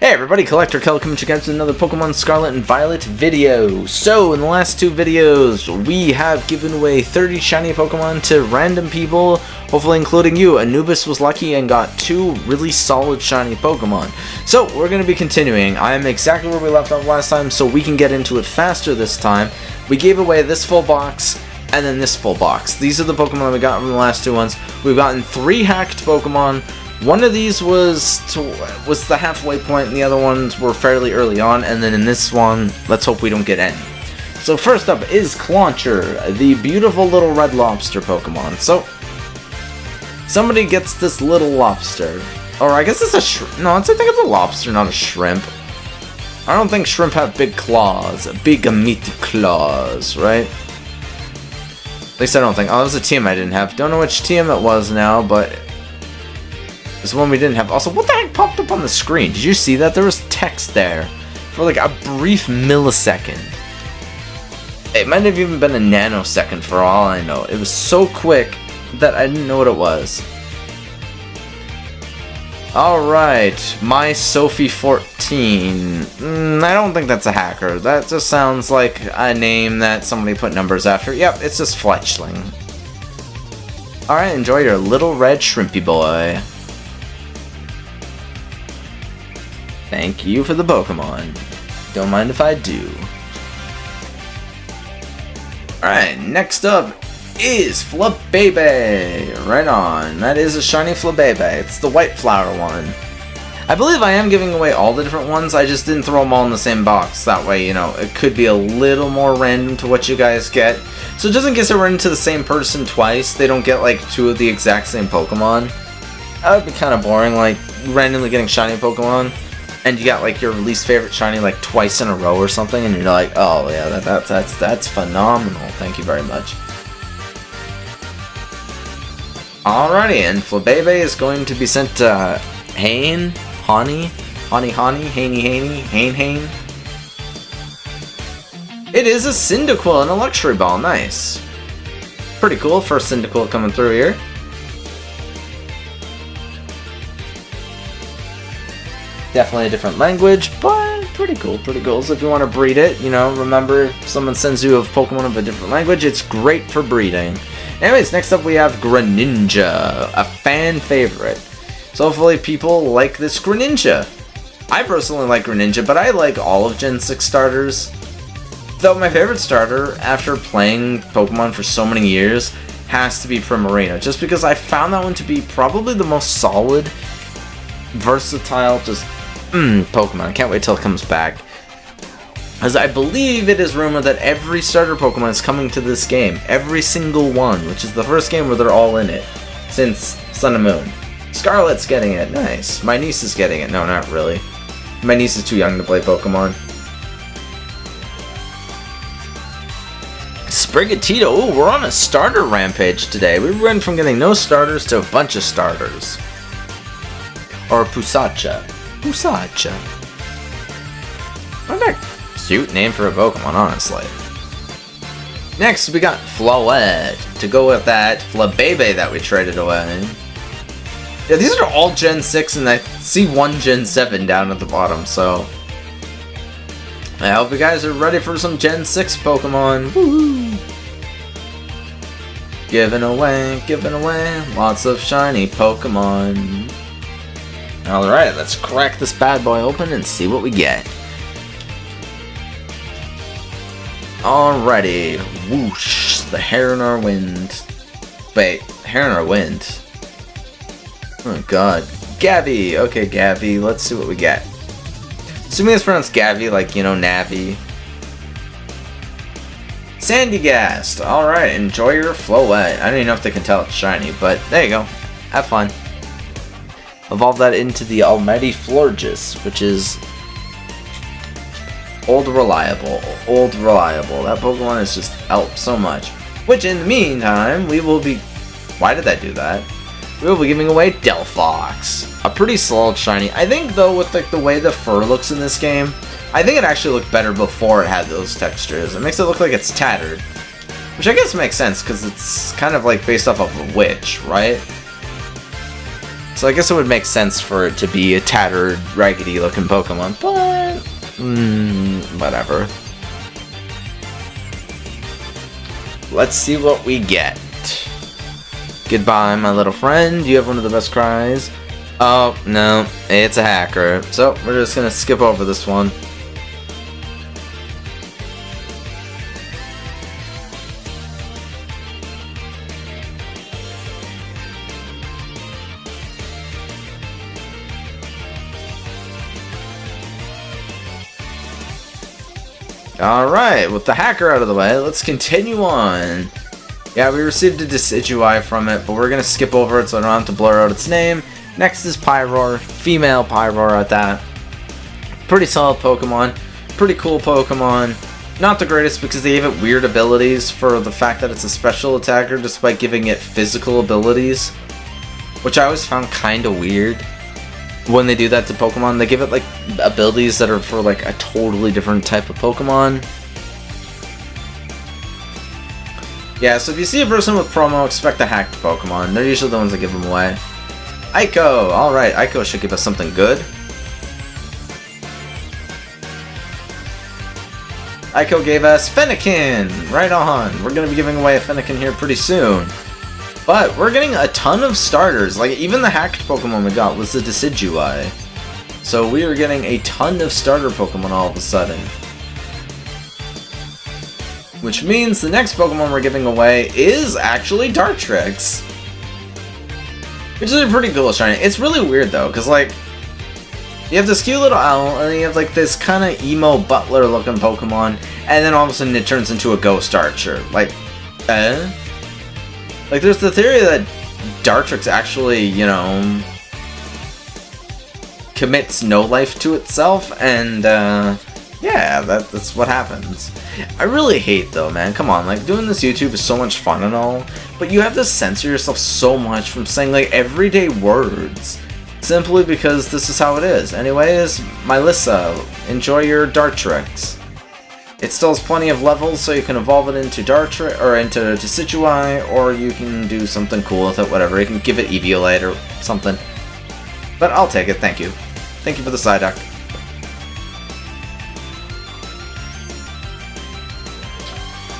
Hey everybody, Collector Kel coming to you guys with another Pokemon Scarlet and Violet video. So, in the last two videos, we have given away 30 shiny Pokemon to random people, hopefully including you. Anubis was lucky and got 2 really solid shiny Pokemon. So, we're going to be continuing. I am exactly where we left off last time, so we can get into it faster this time. We gave away this full box, and then this full box. These are the Pokemon that we got from the last two ones. We've gotten 3 hacked Pokemon. One of these was the halfway point, and the other ones were fairly early on, and then in this one, let's hope we don't get any. So first up is Clauncher, the beautiful little red lobster Pokemon. So, somebody gets this little lobster. Or I guess it's a shrimp. No, I think it's a lobster, not a shrimp. I don't think shrimp have big claws. Big meaty claws, right? At least I don't think. Oh, that was a team I didn't have. Don't know which team it was now, but it's one we didn't have. Also, what the heck popped up on the screen? Did you see that? There was text there for like a brief millisecond. It might have even been a nanosecond for all I know. It was so quick that I didn't know what it was. Alright, my Sophie 14. I don't think that's a hacker. That just sounds like a name that somebody put numbers after. Yep, it's just Fletchling. Alright, enjoy your little red shrimpy boy. Thank you for the Pokemon. Don't mind if I do. Alright, next up is Flabébé. Right on. That is a shiny Flabébé. It's the white flower one. I believe I am giving away all the different ones. I just didn't throw them all in the same box. That way, you know, it could be a little more random to what you guys get. So just in case I run into the same person twice, they don't get like 2 of the exact same Pokemon. That would be kind of boring, like randomly getting shiny Pokemon. And you got like your least favorite shiny like twice in a row or something, and you're like, oh yeah, that's phenomenal. Thank you very much. Alrighty, and Flabébé is going to be sent to Hain. It is a Cyndaquil and a Luxury Ball. Nice. Pretty cool. First Cyndaquil coming through here. Definitely a different language, but pretty cool, So if you want to breed it, you know, remember if someone sends you a Pokemon of a different language, it's great for breeding. Anyways, next up we have Greninja, a fan favorite. So hopefully people like this Greninja. I personally like Greninja, but I like all of Gen 6 starters. Though my favorite starter, after playing Pokemon for so many years, has to be Primarina, just because I found that one to be probably the most solid, versatile, just Pokemon. I can't wait till it comes back, as I believe it is rumored that every starter Pokemon is coming to this game. Every single one, which is the first game where they're all in it since Sun and Moon. Scarlet's getting it. Nice. My niece is getting it. No, not really. My niece is too young to play Pokemon. Sprigatito. Oh, we're on a starter rampage today. We went from getting no starters to a bunch of starters. Or Pusacha. What a cute name for a Pokemon, honestly. Next, we got Floette to go with that Flabébé that we traded away. Yeah, these are all Gen 6, and I see one Gen 7 down at the bottom, so I hope you guys are ready for some Gen 6 Pokemon. Woo! Giving away lots of shiny Pokemon. Alright, let's crack this bad boy open and see what we get. Alrighty, whoosh, the hair in our wind. Wait, hair in our wind. Oh god. Gabby! Okay, Gabby, let's see what we get. Assuming it's pronounced Gabby, like, you know, Navi. Sandygast! Alright, enjoy your Floette. I don't even know if they can tell it's shiny, but there you go. Have fun. Evolve that into the Almighty Florges, which is old reliable. That Pokemon is just helped so much. Which in the meantime, we will be... Why did that do that? We will be giving away Delphox. A pretty solid shiny. I think though, with like the way the fur looks in this game, I think it actually looked better before it had those textures. It makes it look like it's tattered. Which I guess makes sense, because it's kind of like based off of a witch, right? So I guess it would make sense for it to be a tattered, raggedy looking Pokemon, but whatever. Let's see what we get. Goodbye, my little friend. You have one of the best cries. Oh, no, it's a hacker. So, we're just gonna skip over this one. Alright, with the hacker out of the way, let's continue on. Yeah, we received a Decidueye from it, but we're gonna skip over it so I don't have to blur out its name. Next is Pyroar, female Pyroar at that. Pretty solid Pokemon, pretty cool Pokemon. Not the greatest because they gave it weird abilities for the fact that it's a special attacker despite giving it physical abilities. Which I always found kinda weird. When they do that to Pokemon, they give it like abilities that are for like a totally different type of Pokemon. Yeah, so if you see a person with promo, expect a hacked Pokemon. They're usually the ones that give them away. Ico! Alright, Ico should give us something good. Ico gave us Fennekin! Right on! We're gonna be giving away a Fennekin here pretty soon. But we're getting a ton of starters. Like, even the hacked Pokemon we got was the Decidueye. So we are getting a ton of starter Pokemon all of a sudden. Which means the next Pokemon we're giving away is actually Dartrix. Which is a pretty cool shiny. It's really weird though, because like, you have this cute little owl, and then you have like this kind of emo butler looking Pokemon, and then all of a sudden it turns into a Ghost Archer. Like, Like, there's the theory that Dartrix actually, you know, commits no life to itself, and, yeah, that's what happens. I really hate, though, man. Come on, like, doing this YouTube is so much fun and all, but you have to censor yourself so much from saying, like, everyday words, simply because this is how it is. Anyways, Melissa, enjoy your Dartrix. It still has plenty of levels, so you can evolve it into Dartrix, or into Decidueye, or you can do something cool with it, whatever. You can give it Eviolite or something. But I'll take it, thank you. Thank you for the Psyduck.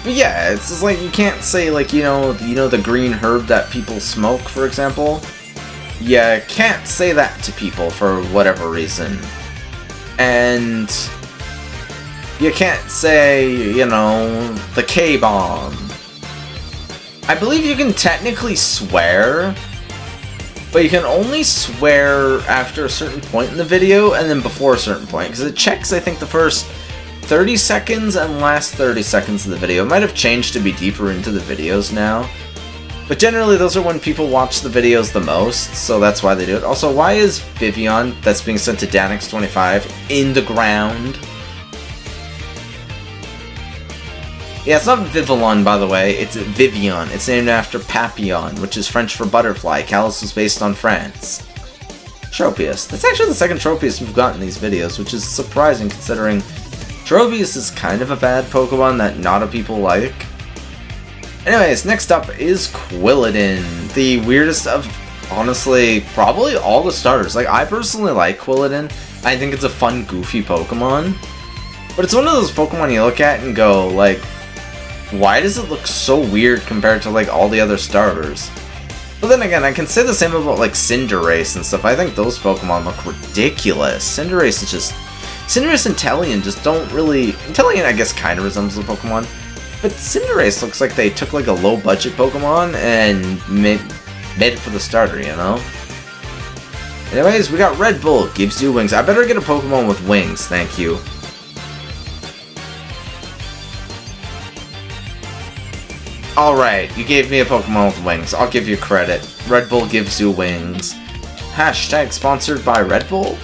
But yeah, it's just like, you can't say, like, you know the green herb that people smoke, for example? You can't say that to people for whatever reason. And you can't say, you know, the K-bomb. I believe you can technically swear, but you can only swear after a certain point in the video and then before a certain point, because it checks, I think, the first 30 seconds and last 30 seconds of the video. It might have changed to be deeper into the videos now, but generally those are when people watch the videos the most, so that's why they do it. Also, why is Vivian, that's being sent to Danix25, in the ground? Yeah, it's not Vivillon, by the way, it's Vivian. It's named after Papillon, which is French for butterfly. Kalos was based on France. Tropius. That's actually the second Tropius we've gotten in these videos, which is surprising considering Tropius is kind of a bad Pokemon that not a people like. Anyways, next up is Quilladin. The weirdest of, honestly, probably all the starters. Like, I personally like Quilladin. I think it's a fun, goofy Pokemon. But it's one of those Pokemon you look at and go, like, why does it look so weird compared to, like, all the other starters? But then again, I can say the same about, like, Cinderace and stuff. I think those Pokemon look ridiculous. Cinderace is just... Cinderace and Teleon just don't really... Teleon, I guess, kind of resembles a Pokemon. But Cinderace looks like they took, like, a low-budget Pokemon and made it for the starter, you know? Anyways, we got Red Bull. Gives you wings. I better get a Pokemon with wings, thank you. Alright, you gave me a Pokemon with wings. I'll give you credit. Red Bull gives you wings. Hashtag sponsored by Red Bull?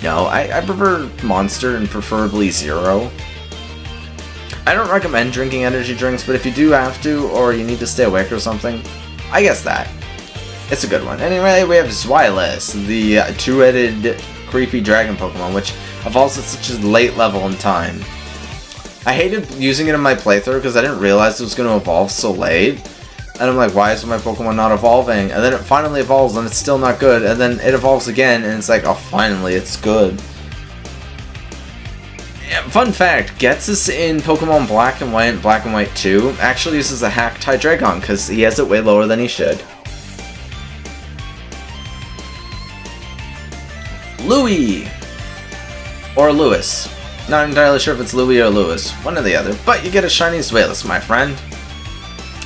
No, I prefer Monster and preferably Zero. I don't recommend drinking energy drinks, but if you do have to, or you need to stay awake or something, I guess that. It's a good one. Anyway, we have Socialize, the two-headed creepy dragon Pokemon, which evolves at such a late level in time. I hated using it in my playthrough because I didn't realize it was going to evolve so late. And I'm like, why is my Pokemon not evolving? And then it finally evolves and it's still not good. And then it evolves again and it's like, oh, finally, it's good. Yeah, fun fact, Getsus in Pokemon Black and White and Black and White 2 actually uses a hacked Hydreigon because he has it way lower than he should. Louis! Or Lewis. Not entirely sure if it's Louis or Lewis. One or the other. But you get a shiny Zweilous, my friend.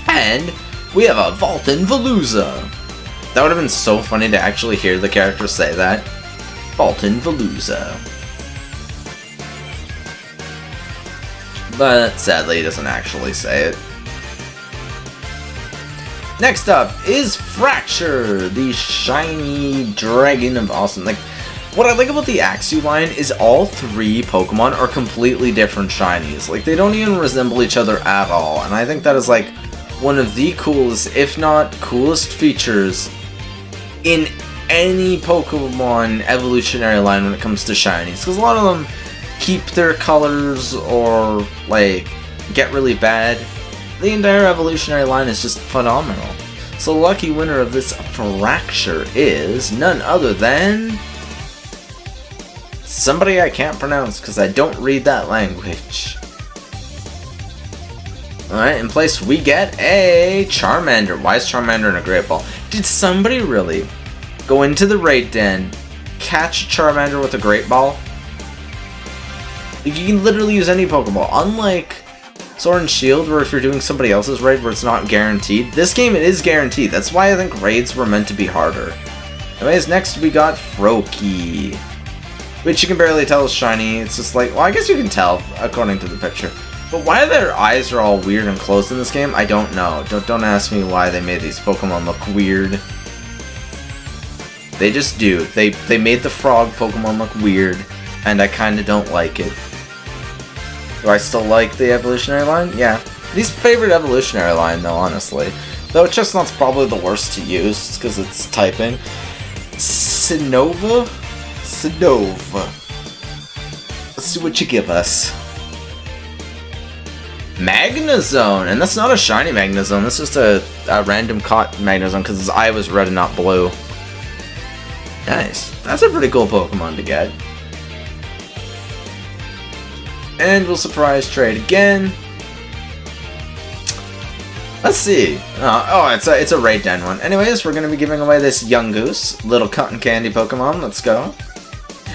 And we have a Volton Veluza. That would have been so funny to actually hear the character say that. Volton Veluza. But sadly, he doesn't actually say it. Next up is Fracture, the shiny dragon of awesome. Like, what I like about the Axew line is all three Pokemon are completely different shinies. Like, they don't even resemble each other at all. And I think that is, like, one of the coolest, if not coolest features in any Pokemon evolutionary line when it comes to shinies. Because a lot of them keep their colors or, like, get really bad. The entire evolutionary line is just phenomenal. So the lucky winner of this Fracture is none other than somebody I can't pronounce because I don't read that language. Alright, in place we get a Charmander. Why is Charmander in a Great Ball? Did somebody really go into the raid den, catch Charmander with a Great Ball? You can literally use any Pokeball. Unlike Sword and Shield, where if you're doing somebody else's raid where it's not guaranteed, this game it is guaranteed. That's why I think raids were meant to be harder. Anyways, next we got Froakie, which you can barely tell is shiny. It's just like, well, I guess you can tell according to the picture. But why their eyes are all weird and closed in this game, I don't know. Don't ask me why they made these Pokemon look weird. They just do. They made the frog Pokemon look weird, and I kinda don't like it. Do I still like the evolutionary line? Yeah. Least favorite evolutionary line, though, honestly. Though Chestnut's probably the worst to use, because it's typing. Sinova? Sinova. Let's see what you give us. Magnezone! And that's not a shiny Magnezone, that's just a random caught Magnezone, because his eye was red and not blue. Nice. That's a pretty cool Pokemon to get. And we'll surprise trade again. Let's see. Oh, it's a raid den one. Anyways, we're gonna be giving away this Yungoos, little cotton candy Pokemon. Let's go.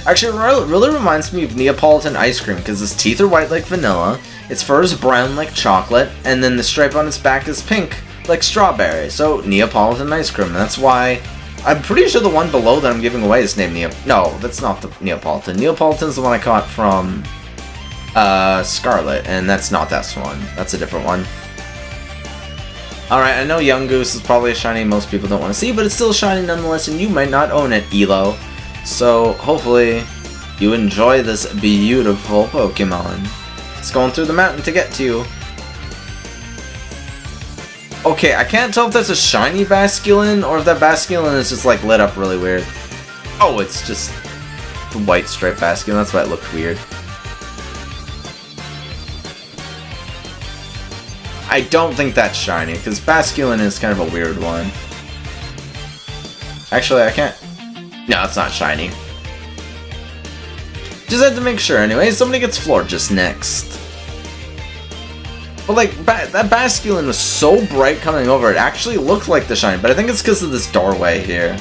Actually, it really reminds me of Neapolitan ice cream because its teeth are white like vanilla, its fur is brown like chocolate, and then the stripe on its back is pink like strawberry. So Neapolitan ice cream. That's why I'm pretty sure the one below that I'm giving away is named No, that's not the Neapolitan. Neapolitan's the one I caught from Scarlet, and that's not this one. That's a different one. Alright, I know Yungoos is probably a shiny most people don't want to see, but it's still shiny nonetheless, and you might not own it, Elo. So, hopefully, you enjoy this beautiful Pokemon. It's going through the mountain to get to you. Okay, I can't tell if that's a shiny Basculin, or if that Basculin is just, like, lit up really weird. Oh, it's just the white striped Basculin, that's why it looked weird. I don't think that's shiny, because Basculin is kind of a weird one. Actually, I can't... No, it's not shiny. Just had to make sure anyway. Somebody gets Florges next. But like, that Basculin was so bright coming over, it actually looked like the shiny, but I think it's because of this doorway here.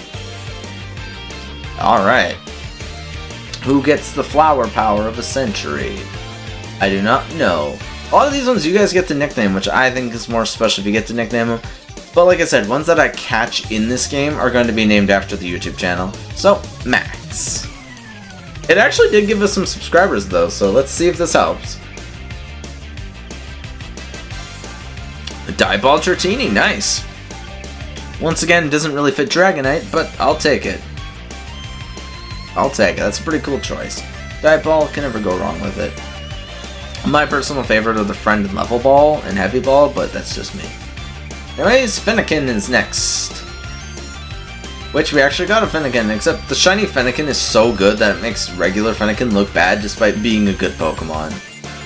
Alright. Who gets the flower power of a century? I do not know. A lot of these ones you guys get to nickname, which I think is more special if you get to nickname them. But like I said, ones that I catch in this game are going to be named after the YouTube channel. So, Max. It actually did give us some subscribers though, so let's see if this helps. Dieball Dratini, nice. Once again, doesn't really fit Dragonite, but I'll take it. I'll take it, that's a pretty cool choice. Dieball, can never go wrong with it. My personal favorite are the Friend and Level Ball and Heavy Ball, but that's just me. Anyways, Fennekin is next. Which we actually got a Fennekin, except the shiny Fennekin is so good that it makes regular Fennekin look bad despite being a good Pokemon.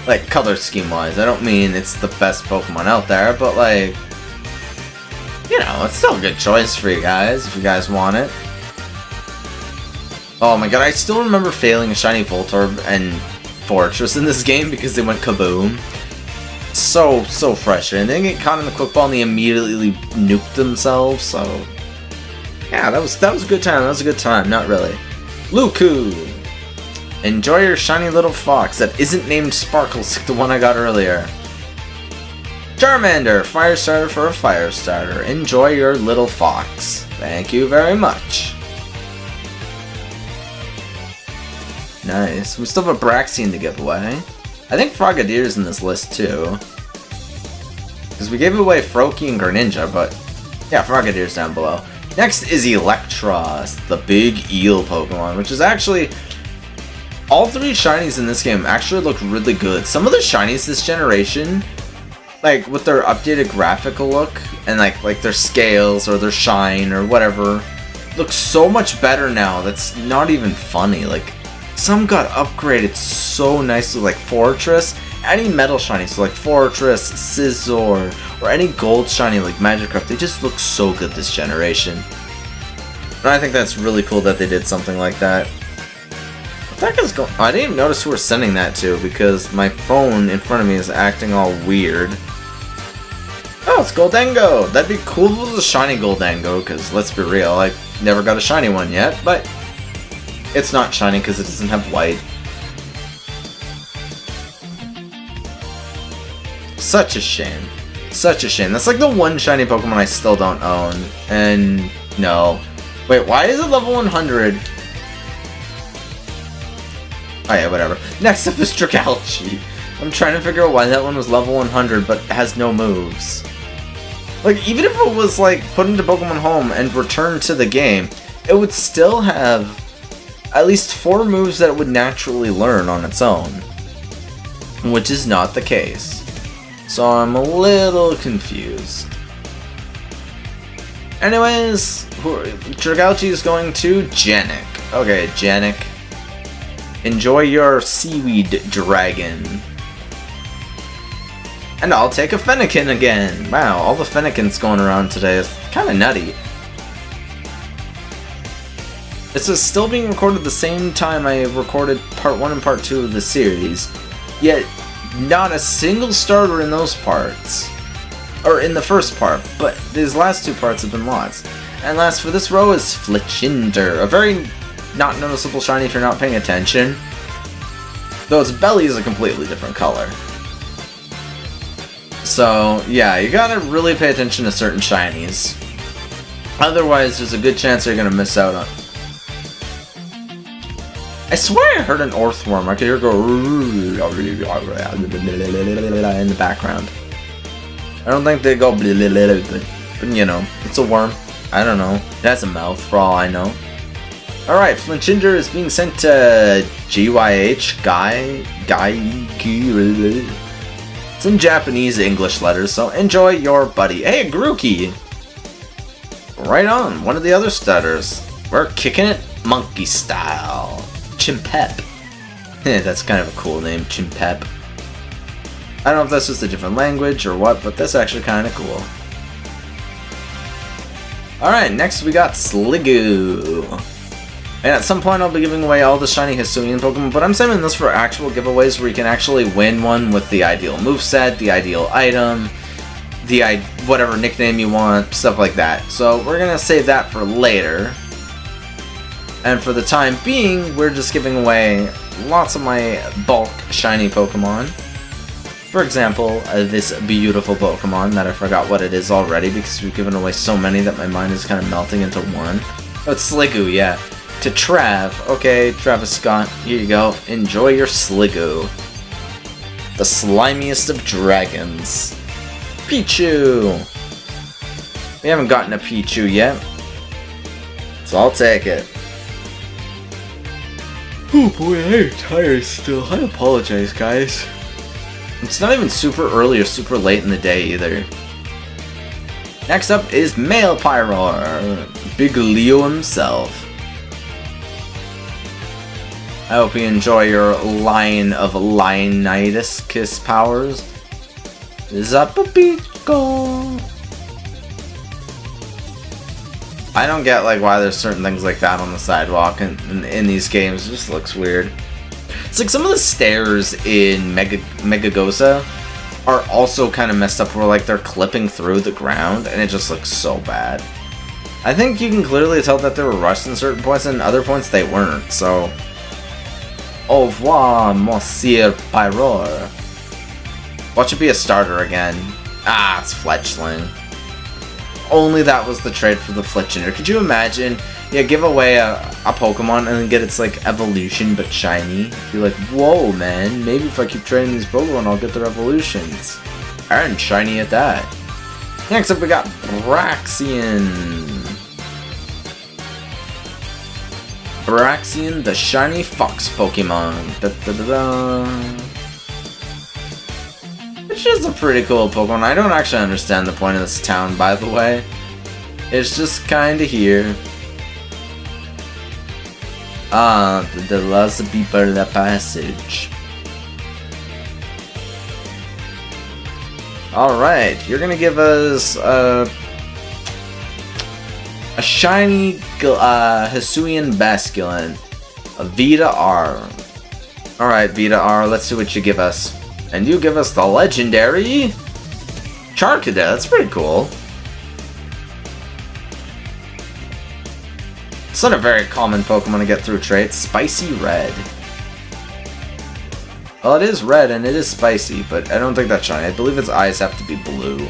Like, color scheme wise. I don't mean it's the best Pokemon out there, but like... you know, it's still a good choice for you guys, if you guys want it. Oh my god, I still remember failing a shiny Voltorb and Fortress in this game because they went kaboom. So frustrating. They get caught in the quick ball and they immediately nuked themselves, so... yeah, that was a good time, that was a good time, not really. Luku! Enjoy your shiny little fox that isn't named Sparkles like the one I got earlier. Charmander, fire starter for a fire starter. Enjoy your little fox. Thank you very much. Nice. We still have a Braixen to give away. I think Frogadier's in this list too. Because we gave away Froakie and Greninja, but yeah, Frogadier's down below. Next is Electros, the big eel Pokemon, which is actually... all three shinies in this game actually look really good. Some of the shinies this generation, like with their updated graphical look and like their scales or their shine or whatever, look so much better now. That's not even funny. Like some got upgraded so nicely, like Fortress. Any metal shiny, so like Fortress, Scizor, or any gold shiny like Magikarp, they just look so good this generation. And I think that's really cool that they did something like that. What the heck is going on? I didn't even notice who we're sending that to because my phone in front of me is acting all weird. Oh, it's Goldengo! That'd be cool if it was a shiny Goldengo, because let's be real, I never got a shiny one yet, but it's not shiny because it doesn't have white. Such a shame. Such a shame. That's like the one shiny Pokemon I still don't own. And no. Wait, why is it level 100? Oh yeah, whatever. Next up is Dragalge. I'm trying to figure out why that one was level 100 but has no moves. Like, even if it was like put into Pokemon Home and returned to the game, it would still have at least 4 moves that it would naturally learn on its own. Which is not the case. So I'm a little confused. Anyways, Dragalge is going to Janik. Okay, Janik. Enjoy your seaweed dragon. And I'll take a Fennekin again. Wow, all the Fennekins going around today is kind of nutty. This is still being recorded the same time I recorded part 1 and part 2 of the series. Yet, not a single starter in those parts. Or in the first part, but these last 2 parts have been lost. And last for this row is Fletchinder, a very not noticeable shiny if you're not paying attention. Though its belly is a completely different color. So, yeah, you gotta really pay attention to certain shinies. Otherwise, there's a good chance you're gonna miss out on... I swear I heard an Orthworm. I could hear it go in the background. I don't think they go but you know, it's a worm. I don't know. It has a mouth for all I know. Alright, Fletchinder is being sent to GYH Guy. It's in Japanese English letters, so enjoy your buddy. Hey, Grookey! Right on, one of the other stutters. We're kicking it monkey style. Chimpep. That's kind of a cool name, Chimpep. I don't know if that's just a different language or what, but that's actually kind of cool. Alright, next we got Sliggoo. And at some point I'll be giving away all the shiny Hisuian Pokemon, but I'm saving this for actual giveaways where you can actually win one with the ideal moveset, the ideal item, the whatever nickname you want, stuff like that. So we're gonna save that for later. And for the time being, we're just giving away lots of my bulk shiny Pokemon. For example, this beautiful Pokemon that I forgot what it is already because we've given away so many that my mind is kind of melting into one. Oh, it's Sliggoo, yeah. To Trav. Okay, Travis Scott, here you go. Enjoy your Sliggoo. The slimiest of dragons. Pichu! We haven't gotten a Pichu yet, so I'll take it. Oh boy, I'm tired still. I apologize, guys. It's not even super early or super late in the day either. Next up is Male Pyroar, Big Leo himself. I hope you enjoy your line of Leonidas Kiss powers. Zapapico. I don't get like why there's certain things like that on the sidewalk in these games. It just looks weird. It's like some of the stairs in Megagosa are also kind of messed up where like they're clipping through the ground and it just looks so bad. I think you can clearly tell that they were rushed in certain points and other points they weren't, so... Au revoir, Monsieur Pyro. Watch it be a starter again. Ah, it's Fletchling. Only that was the trade for the Fletchender. Could you imagine? Yeah, give away a Pokemon and then get its like evolution but shiny. Be like, whoa man, maybe if I keep training these Pokemon I'll get their evolutions. And shiny at that. Next up we got Braxian. Braxian, the shiny fox Pokemon. Da, da, da, da. Which is a pretty cool Pokemon. I don't actually understand the point of this town, by the way. It's just kinda here. Ah, the last people of the passage. Alright, you're gonna give us a shiny Hisuian Basculin. A Vita R. Alright, Vita R, let's see what you give us. And you give us the legendary Charcadet. That's pretty cool. It's not a very common Pokemon to get through traits. Spicy Red. Well, it is red and it is spicy, but I don't think that's shiny. I believe its eyes have to be blue.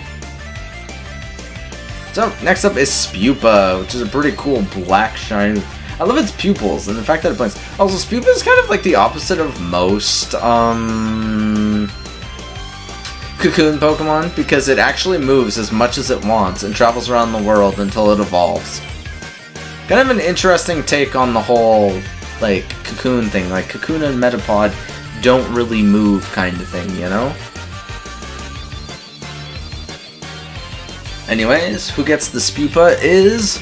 So, next up is Spupa, which is a pretty cool black shiny. I love its pupils and the fact that it blinks. Also, Spupa is kind of like the opposite of most Cocoon Pokemon because it actually moves as much as it wants and travels around the world until it evolves. Kind of an interesting take on the whole, like, Cocoon thing. Like, Cocoon and Metapod don't really move kind of thing, you know? Anyways, who gets the Spupa is...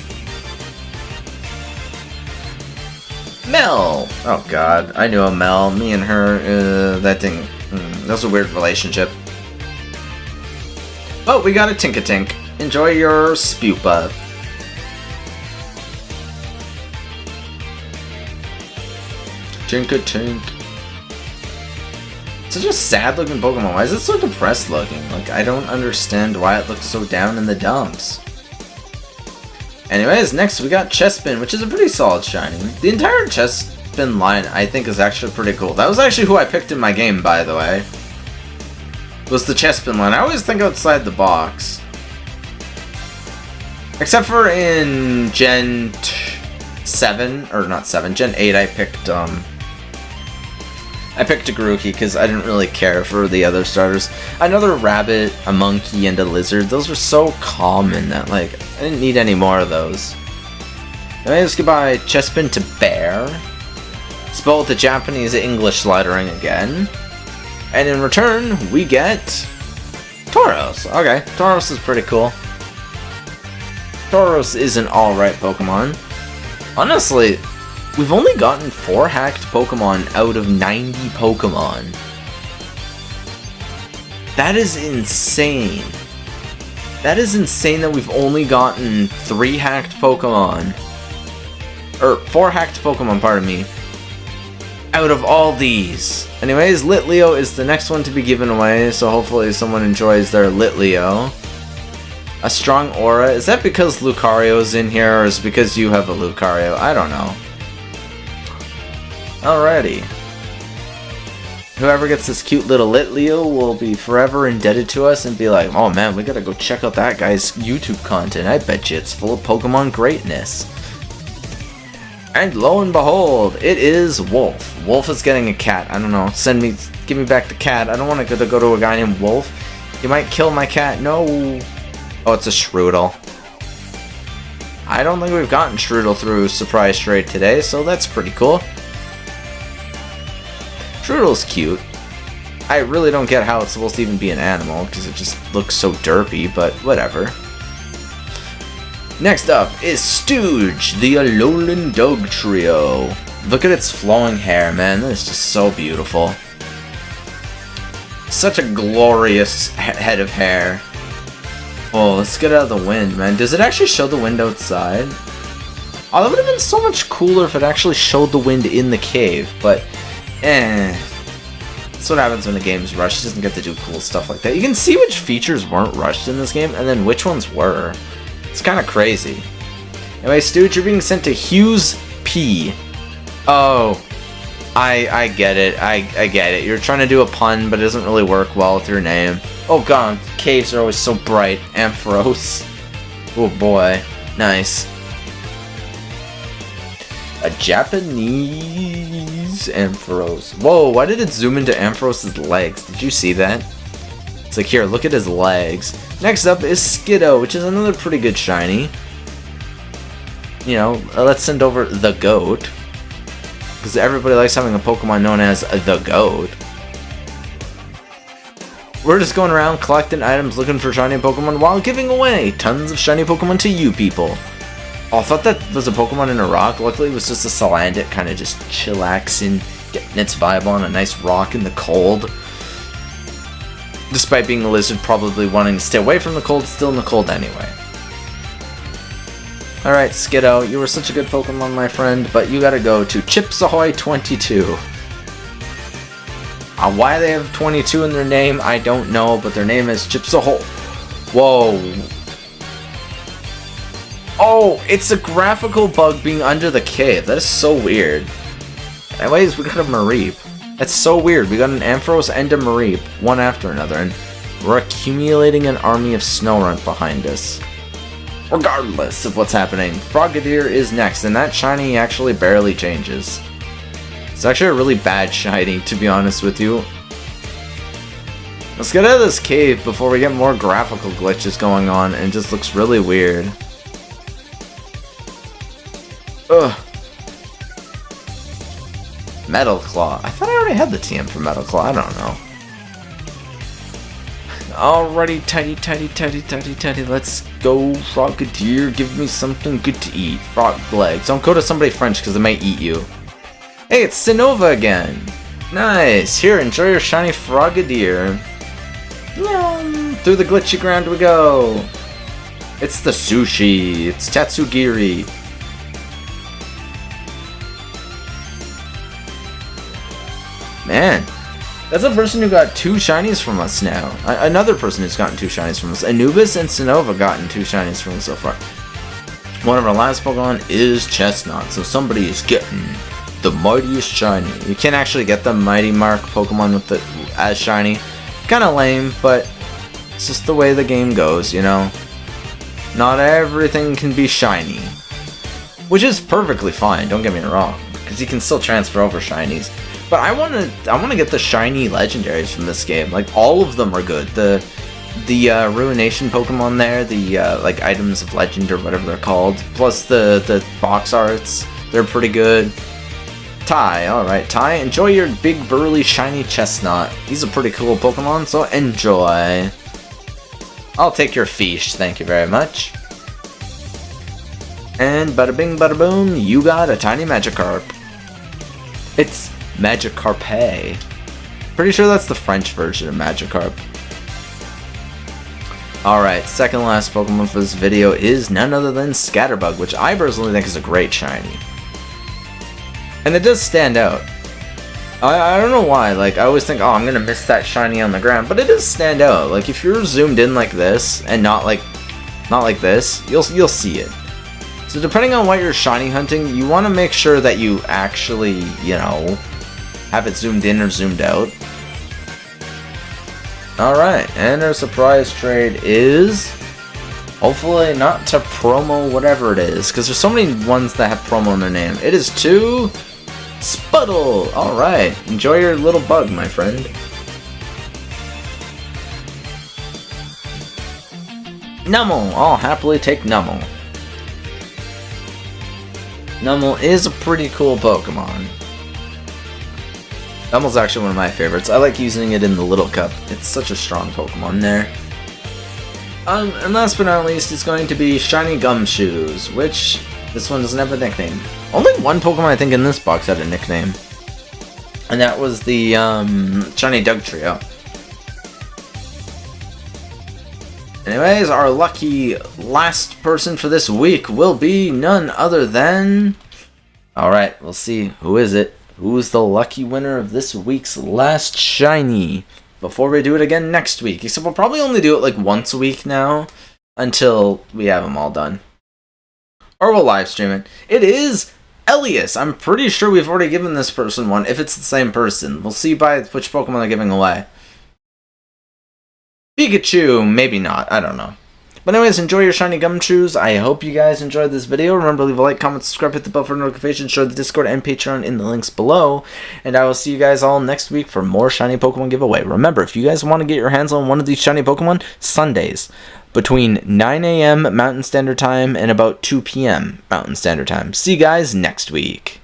Mel! Oh god, I knew a Mel. Me and her, that thing... that was a weird relationship. But we got a Tinkatink. Enjoy your Spupa. Tinkatink. Such a sad looking Pokemon. Why is it so depressed looking? Like, I don't understand why it looks so down in the dumps. Anyways, next we got Chespin, which is a pretty solid shiny. The entire Chespin line, I think, is actually pretty cool. That was actually who I picked in my game, by the way. Was the Chespin line. I always think outside the box. Except for in Gen 7, or not 7, Gen 8 I picked a Grookey because I didn't really care for the other starters. Another rabbit, a monkey, and a lizard. Those were so common that, like, I didn't need any more of those. Anyways, goodbye Chespin to Bear. Spell with the Japanese-English lettering again. And in return, we get Tauros. Okay, Tauros is pretty cool. Tauros is an alright Pokemon. Honestly, we've only gotten 4 hacked Pokemon out of 90 Pokemon. That is insane. That is insane that we've only gotten 3 hacked Pokemon. Or 4 hacked Pokemon, pardon me. Out of all these. Anyways, Litleo is the next one to be given away, so hopefully someone enjoys their Litleo. A strong aura. Is that because Lucario's in here, or is it because you have a Lucario? I don't know. Alrighty. Whoever gets this cute little Litleo will be forever indebted to us and be like, oh man, we gotta go check out that guy's YouTube content. I bet you it's full of Pokemon greatness. And lo and behold, it is Wolf. Wolf is getting a cat. I don't know. Give me back the cat. I don't want to go to a guy named Wolf. He might kill my cat. No. Oh, it's a Shroodle. I don't think we've gotten Shroodle through Surprise Trade today, so that's pretty cool. Shroodle's cute. I really don't get how it's supposed to even be an animal, because it just looks so derpy, but whatever. Next up is Stooge, the Alolan Dog Trio. Look at its flowing hair, man. That is just so beautiful. Such a glorious head of hair. Oh, let's get out of the wind, man. Does it actually show the wind outside? Although it would have been so much cooler if it actually showed the wind in the cave, but that's what happens when the game's rushed. It doesn't get to do cool stuff like that. You can see which features weren't rushed in this game, and then which ones were. It's kind of crazy. Anyway, Stooge, you're being sent to Hughes P. Oh, I get it. I get it. You're trying to do a pun, but it doesn't really work well with your name. Oh god, caves are always so bright. Ampharos. Oh boy. Nice. A Japanese Ampharos. Whoa, why did it zoom into Ampharos' legs? Did you see that? It's like, here, look at his legs. Next up is Skiddo, which is another pretty good shiny. You know, let's send over the GOAT. Because everybody likes having a Pokemon known as the GOAT. We're just going around collecting items looking for shiny Pokemon while giving away tons of shiny Pokemon to you people. Oh, I thought that was a Pokemon in a rock. Luckily, it was just a Salandit kind of just chillaxing, getting its vibe on a nice rock in the cold. Despite being a lizard, probably wanting to stay away from the cold, still in the cold anyway. Alright, Skiddo, you were such a good Pokemon, my friend, but you gotta go to Chips Ahoy 22. Why they have 22 in their name, I don't know, but their name is Chips Ahoy. Whoa. Oh, it's a graphical bug being under the cave. That is so weird. Anyways, we got a Mareep. That's so weird. We got an Ampharos and a Mareep, one after another, and we're accumulating an army of Snorunt behind us. Regardless of what's happening, Frogadier is next, and that shiny actually barely changes. It's actually a really bad shiny, to be honest with you. Let's get out of this cave before we get more graphical glitches going on, and it just looks really weird. Ugh. Metal Claw. I thought I already had the TM for Metal Claw. I don't know. Alrighty, tidy. Let's go, Frogadier. Give me something good to eat. Frog legs. Don't go to somebody French because they might eat you. Hey, it's Sinova again. Nice. Here, enjoy your shiny Frogadier. Yum. Through the glitchy ground we go. It's the sushi. It's Tatsugiri. Man, that's a person who got 2 shinies from us now. Another person who's gotten 2 shinies from us. Anubis and Sinova gotten 2 shinies from us so far. One of our last Pokemon is Chestnut, so somebody is getting the mightiest shiny. You can't actually get the Mighty Mark Pokemon with the as shiny. Kinda lame, but it's just the way the game goes, you know? Not everything can be shiny. Which is perfectly fine, don't get me wrong. Because you can still transfer over shinies. But I wanna get the shiny legendaries from this game. Like, all of them are good. The Ruination Pokemon there, the like items of legend or whatever they're called, plus the box arts, they're pretty good. Ty, alright, Ty, enjoy your big burly shiny Chestnut. He's a pretty cool Pokemon, so enjoy. I'll take your fish, thank you very much. And bada bing bada boom, you got a tiny Magikarp. It's Magikarp. Pretty sure that's the French version of Magikarp. Alright, second last Pokemon for this video is none other than Scatterbug, which I personally think is a great shiny. And it does stand out. I don't know why, like, I always think, oh, I'm gonna miss that shiny on the ground, but it does stand out. Like, if you're zoomed in like this, and not like this, you'll see it. So depending on what you're shiny hunting, you want to make sure that you actually, you know, have it zoomed in or zoomed out. Alright, and our surprise trade is hopefully not to promo whatever it is, because there's so many ones that have promo in their name. It is to Spuddle! Alright, enjoy your little bug, my friend. Numel! I'll happily take Numel. Numel is a pretty cool Pokemon. Numel's actually one of my favorites. I like using it in the Little Cup. It's such a strong Pokemon there. And last but not least is going to be Shiny Gumshoes, which this one doesn't have a nickname. Only one Pokemon I think in this box had a nickname. And that was the Shiny Dugtrio. Anyways, our lucky last person for this week will be none other than... Alright, we'll see. Who is it? Who's the lucky winner of this week's last shiny? Before we do it again next week. Except we'll probably only do it like once a week now. Until we have them all done. Or we'll live stream it. It is Elias. I'm pretty sure we've already given this person one. If it's the same person. We'll see by which Pokemon they're giving away. Pikachu, maybe not, I don't know. But anyways, enjoy your shiny Gumshoos. I hope you guys enjoyed this video. Remember to leave a like, comment, subscribe, hit the bell for notifications, share the Discord and Patreon in the links below. And I will see you guys all next week for more shiny Pokemon giveaway. Remember, if you guys want to get your hands on one of these shiny Pokemon, Sundays, between 9 AM Mountain Standard Time and about 2 PM Mountain Standard Time. See you guys next week.